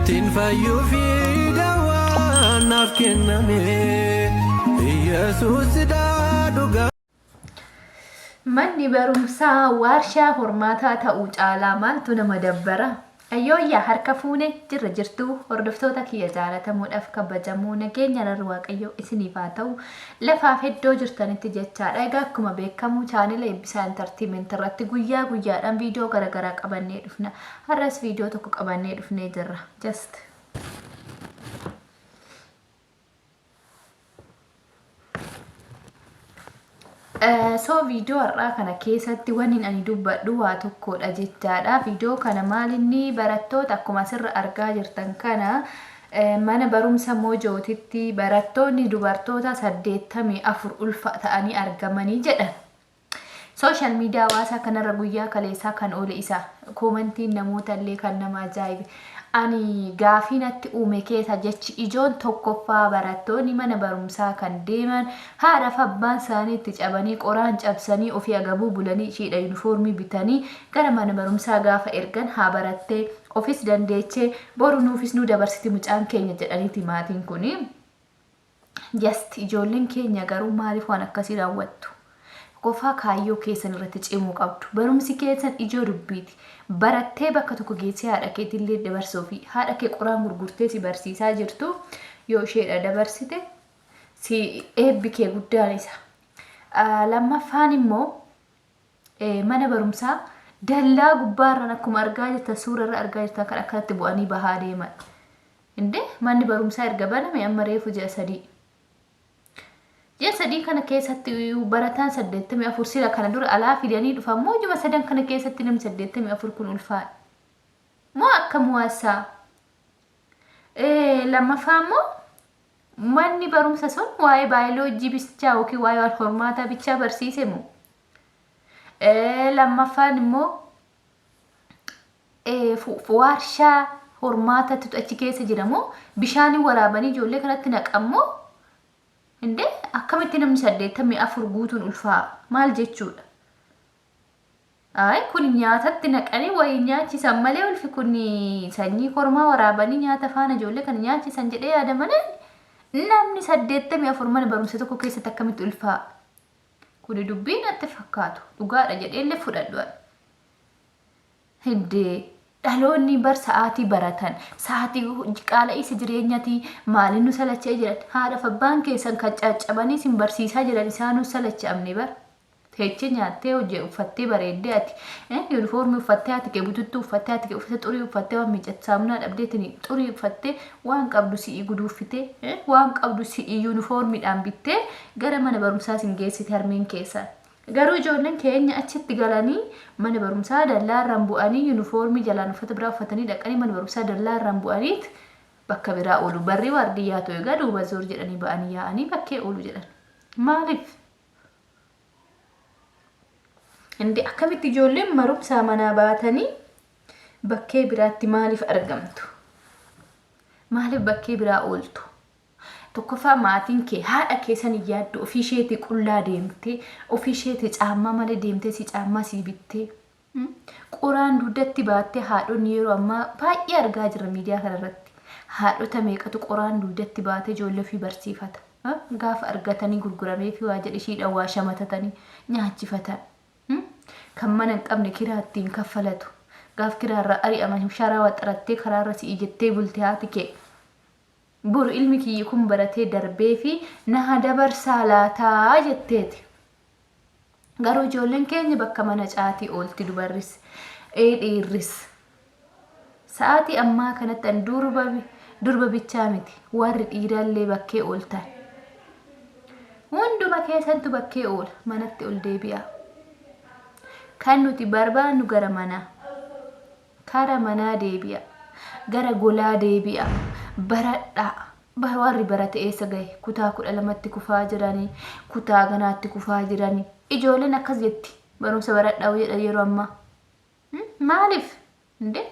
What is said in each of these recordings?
Tinfayyuu fi dawaa naaf kenname Yesuus dhugaa. Manni barumsaa warshaa hormaataa ta'uu caalaa maaltu nama dabbara? Ayyoyyaa harka fuune jirra jirtuu hordoftoota kiyya jaalatamuudhaaf kabajamoo nageenya irra waaqayyoo isiniif haa ta'u lafaaf iddoo jirtanitti jechaadha. Egaa akkuma beekamu chaanela Eebbisaa Entertainment irratti guyyaa guyyaadhaan viidiyoo garaagaraa qabannee dhufna. Har'as viidiyoo tokko qabannee dhufnee jirra. Just so viidiyoo har'aa kana keessatti wanni ani dubbadhu waa tokkodha jechaadha. Viidiyoo kana maalinni barattoota akkuma asirra argaa jirtan kana mana barumsa Mojottitti barattoonni dubartoota 84 ulfa ta'anii argamanii jedhan. Social media hawaasaa kanarra guyyaa kaleessaa kan oole isa koomentiin namoota illee kan nama ajaa'ibe. Ani gaafii natti uume keessa jechi ijoon tokkoffaa barattoonni mana barumsaa kan deeman haadha fi abbaan isaanii itti cabanii qoraan cabsanii ofii agabuu bulanii ishiidha yuunifoormii bitanii gara mana barumsaa gaafa ergan haa barattee ofis dandeechee boru nuufis nu dabarsiti mucaan keenya jedhaniiti maatiin kuni. Just ijoolleen keenya garuu maaliif waan akkasii raawwattu? Qofaa kaayyoo keessan irratti cimuu qabdu. Barumsi keessan ijoo dubbiiti. Barattee bakka tokko geessee haadha keetillee dabarsuu fi haadha kee qoraan gurgurtee si barsiisaa jirtu yoo isheedha dabarsite si eebbi kee guddaan isa. Lammaffaan immoo mana barumsaa dallaa gubbaarraan akkuma argaa jirtan suurarra argaa jirtan kan akkanatti bu'anii bahaa deeman. Inde manni barumsaa erga baname amma reefu ji'a 3. Ji'a 3 kana keessatti barataan 84 sila kana dura alaa fidanii dhufan moo juma 3 kana keessatti namni 84 kun ulfaa moo akka muwaasaa. Lammaffaa immoo manni barumsa sun waa'ee baayoloojii bichaa yookiin waa'ee hormaataa bichaa barsiise moo. Lammaffaan immoo warshaa hormaataatu achi keessa jira moo bishaanii waraabanii ijoollee kanatti naqamoo. Inde akkamitti namni 84 guutuun ulfaa maal jechuudha? Ay kun nyaatatti naqanii wayii nyaachisan malee ulfi kun sanyii kormaa waraabanii nyaata faana ijoollee kana nyaachisan jedhee yaada malee namni 84 mana barumsa tokko keessatti akkamitti ulfaa? Kun dubbii natti fakkaatu dhugaadha jedheellee fudhadhu. Hindee dhaloonni bar sa'aatii baratan sa'aatii qaala'insa jireenyaati maaliin nu salachee jiran haadha fi abbaan keessan kan caccabanii sin barsiisaa jiran isaanuu salacha'amne bar teechee nyaattee hojii uffattee bareeddee ati yuunifoormii uffattee ati kee bututtuu uffattee ati kee uffata xurii uffattee waan miicatti saamunaa dhabdeetini xurii uffattee waan qabdu si'ii guduuffitee waan qabdu si'ii yuunifoormiidhaan bittee gara mana barumsaa sin geessite harmeen keessan. Garuu ijoolleen keenya achitti galanii mana barumsaa dallaarraan bu'anii yuunifoormii jalaan uffata biraa uffatanii dhaqanii mana barumsaa dallaarraan bu'aniit bakka biraa oolu. Barri waardiyyaa ta'e egaa duuba zoor jedhanii ba'anii yaa'anii bakkee oolu jedhan. Maaliif? Inde akkamitti ijoolleen barumsaa manaa baatanii bakkee biraatti maaliif argamtu? Maaliif bakkee biraa ooltu? Tokkoffaa maatiin kee haadha keessan yaaddu ofii isheetii qullaa deemtee ofii isheetii caammaa malee deemtee si caammaa si bittee qoraan dugdatti baattee haadhonni yeroo ammaa baay'ee argaa jirra miidiyaa kanarratti. Haadhota meeqatu qoraan dugdatti baatee ijoollee ofii barsiifata. Gaafa argatanii gurguramee fi waa jedhe ishiidhaan waa shamatatanii nyaachifatan. Kan mana hin qabne kiraa ittiin kaffalatu. Gaaf kiraarraa ari'aman sharaa waxxarattee karaarra si ijettee bultee haati kee. Buru ilmi kiyyi kun baratee darbee fi na dabarsaa laataa jetteeti. Garuu ijoolleen keenya bakka mana caatii oolti dubarris dhiirris. Sa'aatii ammaa kanatti an durba bichaa miti warri dhiirallee bakkee ooltan. Hunduma keessantu bakkee oola manatti ol deebi'a. Kan nuti barbaannu gara manaa. Kara manaa deebi'a. Gara golaa deebi'a. Baradhaa warri barate eessa gahe kutaa 12tti kufaa jiranii kutaa ganaatti kufaa jiranii ijoolleen akkas jetti barumsa baradhaa jedha yeroo ammaa. Maaliif? Inde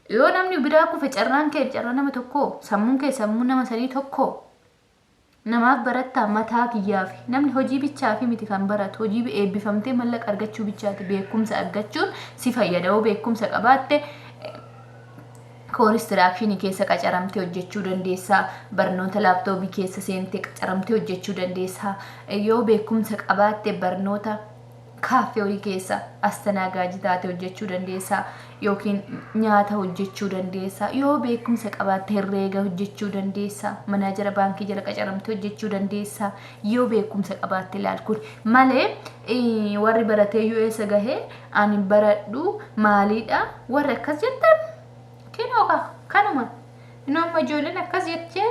yoo namni biraa kufe carraan kee carraa nama tokko sammuun kee sammuu nama sanii tokko namaaf barattaa mataa kiyyaaf namni hojii bichaa fi miti kan baratu hojii eebbifamtee mallaqa argachuu bichaati beekumsa argachuun si fayyada. Beekumsa qabaatte kooristiraakshini keessa qacaramtee hojjechuu dandeessaa barnoota laaptoobii keessa seentee qacaramtee hojjechuu dandeessaa yoo beekumsa qabaatte barnoota kaaffee horii keessa astanaagaajii taate hojjechuu dandeessaa yookiin nyaata hojjechuu dandeessaa yoo beekumsa qabaatte herreega hojjechuu dandeessaa manaajara baankii jala qacaramtee hojjechuu dandeessaa yoo beekumsa qabaatte ilaal kun malee warri baratee US gahee ani baradhu maaliidha warri akkas jettan kinooka kanuma nooma ijoolleen akkas jettee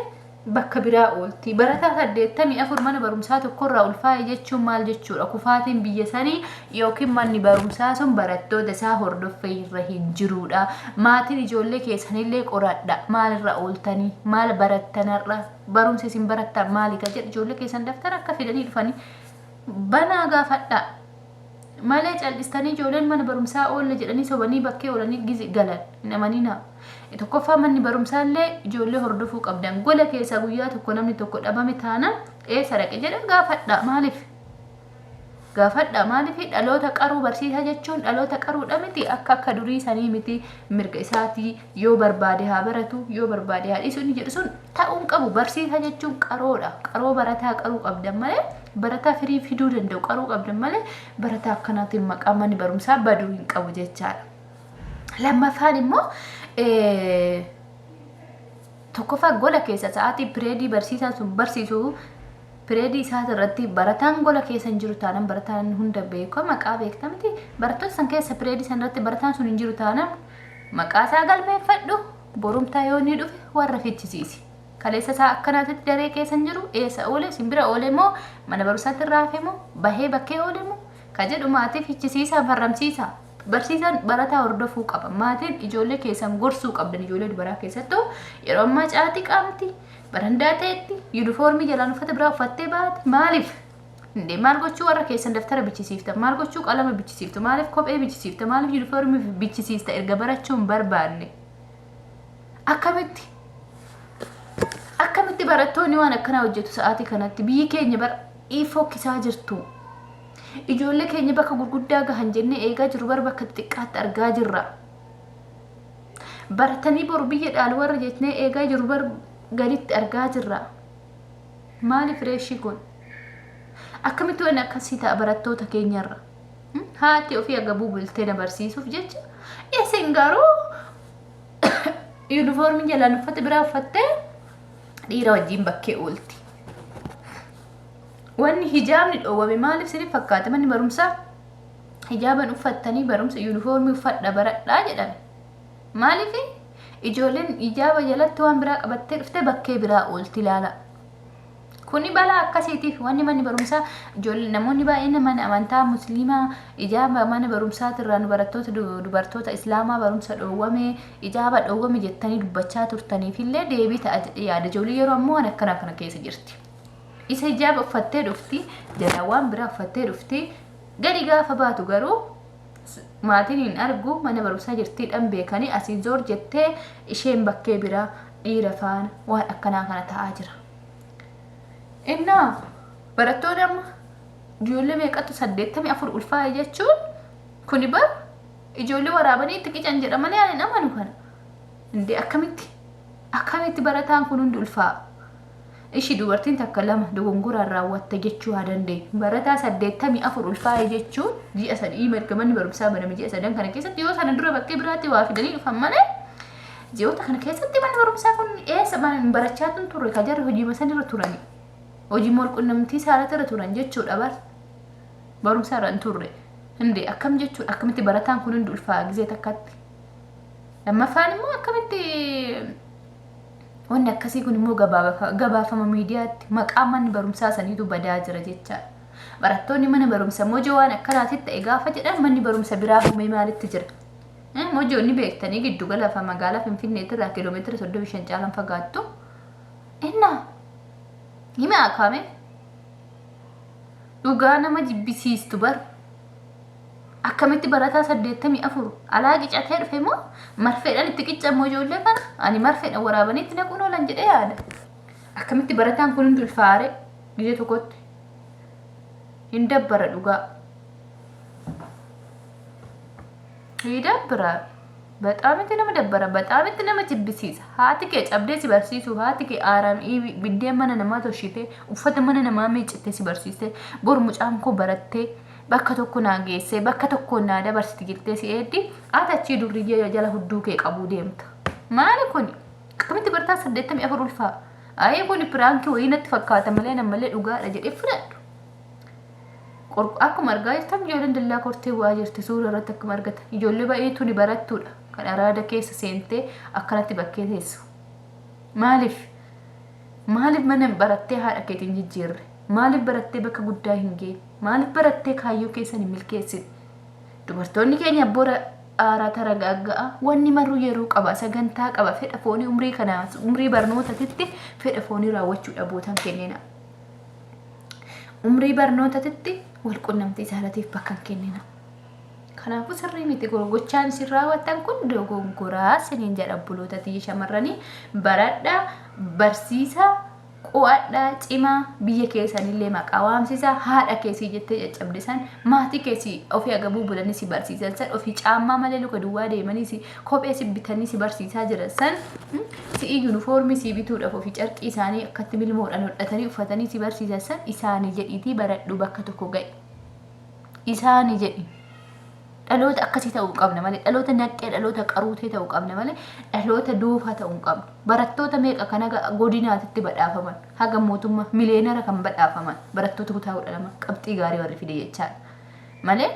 bakka biraa oolti barataa 84 mana barumsaa tokkorraa ulfaa'e jechuun maal jechuudha kufaatiin biyya sanii yookiin manni barumsaa sun barattoota isaa hordoffee irra hin jiruudha maatiin ijoollee keessanillee qoradha maalirra ooltanii maal barattanarra barumsi isin barattan maali ka jedhu ijoollee keessan daftara akka fidanii dhufanii banaa gaafadha malee cal'istanii ijoolleen mana barumsaa oolle jedhanii sobanii bakkee oolanii gizi galan namanina tokkoffaa manni barumsaallee ijoollee hordofuu qabdan gola keessa guyyaa tokko namni tokko dhabame taana eessa dhaqe jedhan gaafadha maaliif dhaloota qaruu barsiisa jechuun dhaloota qaruudha miti akka durii sanii miti mirga isaatii yoo barbaade haa baratu yoo barbaade haa dhiisu inni jedhu sun ta'uun qabu barsiisa jechuun qaroodha qaroo barataa qaruu qabdan malee barataa firii fiduu danda'u qaruu qabdan malee barataa akkanaatiin maqaa manni barumsaa baduu hin qabu jechaadha lammaffaan immoo tokkoffaa gola keessa sa'aatii pireedii barsiisaa sun barsiisu pireedii isaa irratti barataan gola keessa hin jiru taanaan barataan hunda beeku maqaa beektamti barattoota san keessa pireedii san irratti barataan sun hin jiru taanaan maqaa isaa galmeeffadhu borumtaa yoo ni dhufe warra fichisiisi kaleessa isaa akkanaatti daree keessa hin jiru eessa oole simbira oole moo mana barumsaatti irraafe moo bahee bakkee oole moo ka jedhu maatii fichisiisaa farramsiisa barsiisan barataa hordofuu qaba maatiin ijoollee keessan gorsuu qabdan ijoollee dubaraa keessattuu yeroo ammaa caatii qaamti barandaa ta'etti yuunifoormii jalaan uffata biraa uffattee baate maaliif indee maal gochuu warra keessan daftara bichisiifta maal gochuu qalama bichisiifta maaliif kophee bichisiifta maaliif yuunifoormii bichisiifta erga barachuun barbaanne akkamitti barattoonni waan akkanaa hojjetu sa'aatii kanatti biyyi keenya bar fokkisaa jirtu ijoollee keenya bakka gurguddaa gahan jennee eegaa jiru bar bakka xiqqaatti argaa jirra baratanii boru biyya dhaalu warra jechnee eegaa jiru bar gaditti argaa jirra maaliif reeshii kun akkamitti waan akkasii ta'a barattoota keenyarra haati ofii agabuu bultee na barsiisuuf jecha isin garuu yuunifoormii jalaan uffata biraa uffattee dhiira wajjin bakkee oolti wanni hijaabni dhoowwame maaliif sinif fakkaata manni barumsaa hijaaban uffattanii barumsa yuunifoormii uffadha baradhaa jedhame maaliif ijoolleen hijaaba jalatti waan biraa qabattee dhuftee bakkee biraa oolti ilaala kuni balaa akkasiitiif wanni manni barumsaa ijoollee namoonni baay'een mana amantaa musliimaa hijaaba mana barumsaatirraa barattoota dubartoota islaamaa barumsa dhoowwame hijaaba dhoowwame jettanii dubbachaa turtaniifillee deebii ta'a yaada ijoollee yeroo ammoo waan akkanaa kana keessa jirti isa hijaaba uffattee dhufti jala waan biraa uffattee dhufti gadi gaafa baatu garuu maatiin hin argu mana barumsaa jirtiidhaan beekanii asiin zoor jettee isheen bakkee biraa dhiira faana waan akkanaa kana ta'aa jira innaa barattoonni amma ijoollee meeqatu 84 ulfaa'e jechuun kuni bar ijoollee waraabanii itti qican jedhamanii ani amanu kana indee akkamitti barataan kun hundi ulfaa'a ishi dubartiin takka lama dogongoraan raawwatte jechuu haa dandeenyu barataa 84 ulfaa'e jechuun ji'a sadii mirga manni barumsaa baname ji'a sadan kana keessatti yoo sana dura bakkee biraatti waa fidanii dhufan malee ji'oota kana keessatti manni barumsaa kun eessa barachaa turre ka jarri hojii masanirra turanii hojii molqunnamtii saalatirra turan jechuudha barumsaa irra hin turre indee akkam jechuudha akkamitti barataan kun hundi ulfaa'a gizee takkatti lammaffaan immoo akkamitti wanni akkasii kun immoo gabaafama miidiyaatti maqaa manni barumsaa saniitu badaa jira jecha barattoonni mana barumsa mojoo waan akkanaatitti ta'e gaafa jedhan manni barumsa biraa humee maalitti jira mojoonni beektanii giddu galafa magaalaa Finfinneetirraa kiiloomeetira 35 caalan fagaattu innaa hime akame dhugaa nama jibbisiistu bar akkamitti barataa 84 alaa qicatee dhufe moo marfeedhaan itti qiccamoo ijoollee kana ani marfeedhaan waraabaniitti naquun oolan jedhee yaada akkamitti barataan kun hundi ulfaare gizee tokkotti hin dabbara dhugaa hidabbara በጣም እንት nama dabbara በጣም እንት nama jibbisiisa haati kee cabdee si barsiisu haati kee aaramii biddeen mana namaa toshite uffata mana namaa miiccite si barsiste bor mucaan koo barattee bakka tokko naa geesse bakka tokko naa dabarsiti jettee si eeddi achi durriyyee jala hudduu kee qabuu deemta maali kun akkamitti bartaa 84 ulfaa ayee kun piraanki wayinatti fakkaata malee nammalee dhugaadha jedhee fudhadhu akkuma argaa jirtan ijoolleen dallaa kortee waa jirti suura irratti akkuma argatan ijoollee baay'eetu ni barattuudha kan araada keessa seentee akkanatti bakkee teessu maaliif mana barattee haadha keetiin jijjiirre maaliif barattee bakka guddaa hin geenye maaliif barattee kaayyoo keessan hin milkeessine dubartoonni keenya abboora aaraa taragaagga'a wanni marru yeroo qaba sagantaa qaba fedha foonii umrii barnootatitti fedha foonii raawwachuu dhabootan kennina umrii barnootatitti wal qunnamtii saalatiif bakka kennina kanaafuu sirrii miti gochaan isin raawwattan kun dogongoraa siniin jedha bulootati shamarranii baradhaa barsiisaa qo'adhaa cimaa biyya keessanillee maqaa waamsisaa haadha keessii jettee caccabdisan maatii keessii ofii agabuu bulanii si barsiisan san ofii caammaa malee luka duwwaa deemanii si kophee si bitanii si barsiisaa jiran san si yuunifoormii si bituudhaaf ofii carqii isaanii akkatti milmoodhaan hodhatanii uffatanii si barsiisan san isaanii jedhiitii baradhu bakka tokko ga'e isaanii jedhi dhaloota akkasii ta'uu qabna malee dhaloota naqqee dhaloota qaruutee ta'uu qabna malee dhaloota duufaa ta'uu qabna barattoota meeqa kana godinaatitti badhaafaman haga mootummaa miliyeenara kan badhaafaman barattoota kutaa 12 qabxii gaarii warri fide jechaadha malee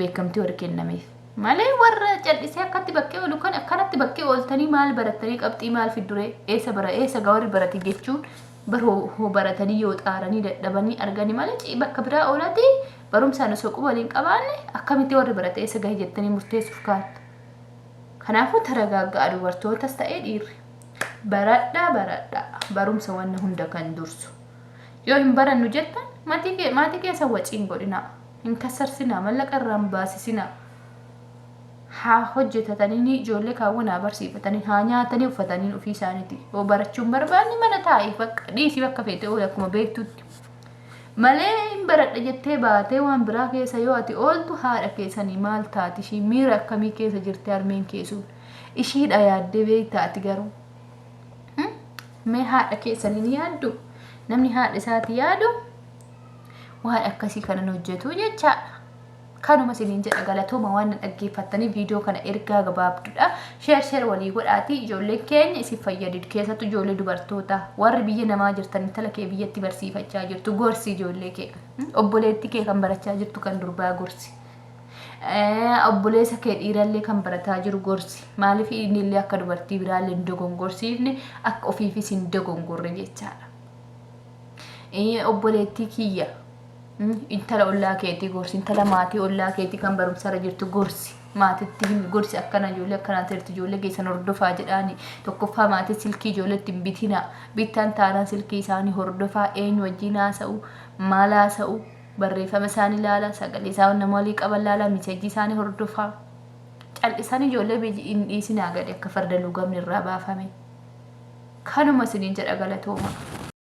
beekamtii warri kennameef malee warra callisee akkatti bakkee oolu kan akkanatti bakkee ooltanii maal barattanii qabxii maal fiduree eessa gawarri barate jechuun baroo baratanii yoo xaaranii dadhabanii arganii malee bakka biraa oolati barumsaan osoo qubaliin qabaanne akkamitti warri barate eessa gahee jettanii murteessuuf kaatu kanaafuu taragaaggaa dubartootas ta'ee dhiirri baradhaa barumsa wanna hunda kan dursu yoo hin barannu jettan maatii keessa waciin godhina hin kasarsinaa mallaqa irraan baasisinaa haa hojjetatanii ijoollee kaawwanaa barsiifatanii haa nyaatanii uffatanii ofii isaaniiti yoo barachuun barbaanni mana taa'ee bakka dhiisii bakka feete oole akkuma beektutti malee hin baradha jettee baatee waan biraa keessa yoo ati ooltu haadha keessanii maal taati ishii miira akkamii keessa jirti harmeen keessuun ishiidha yaaddee beektaati garuu mee haadha keessanii ni yaaddu namni haadha isaati yaadu waan akkasii kanan hojjetu jechaadha kanuma siniin jedha galatooma waan dhaggeeffattanii viidiyoo kana ergaa gabaabduudha sheer walii godhaati ijoolleen keenya isin fayyadid keessattuu ijoollee dubartoota warri biyya namaa jirtan intala kee biyyatti barsiifachaa jirtu gorsi ijoollee kee obboleetti kee kan barachaa jirtu kan durbaa gorsi obboleessa kee dhiirallee kan barataa jiru gorsi maaliif innillee akka dubartii biraallee hin dogongorsiifne akka ofiifis hin dogongorre jechaadha obboleettii kiyya intala ollaa keetii gorsi intala maatii ollaa keetii kan barumsarra jirtu gorsi maatiitti gorsi akkana ijoollee akkanaa tirti ijoollee geessan hordofaa jedhaani tokkoffaa maatii silkii ijoolleetti hin bitina bittaan taanaan silkii isaanii hordofaa eenyu wajjin haasa'u maal haasa'u barreeffama isaanii ilaala sagalee isaan nama walii qaban ilaala miseejii isaanii hordofaa cal'isaan ijoollee hin dhiisinaa gadi akka farda lugamni irraa baafame kanuma siniin jedha galatooma.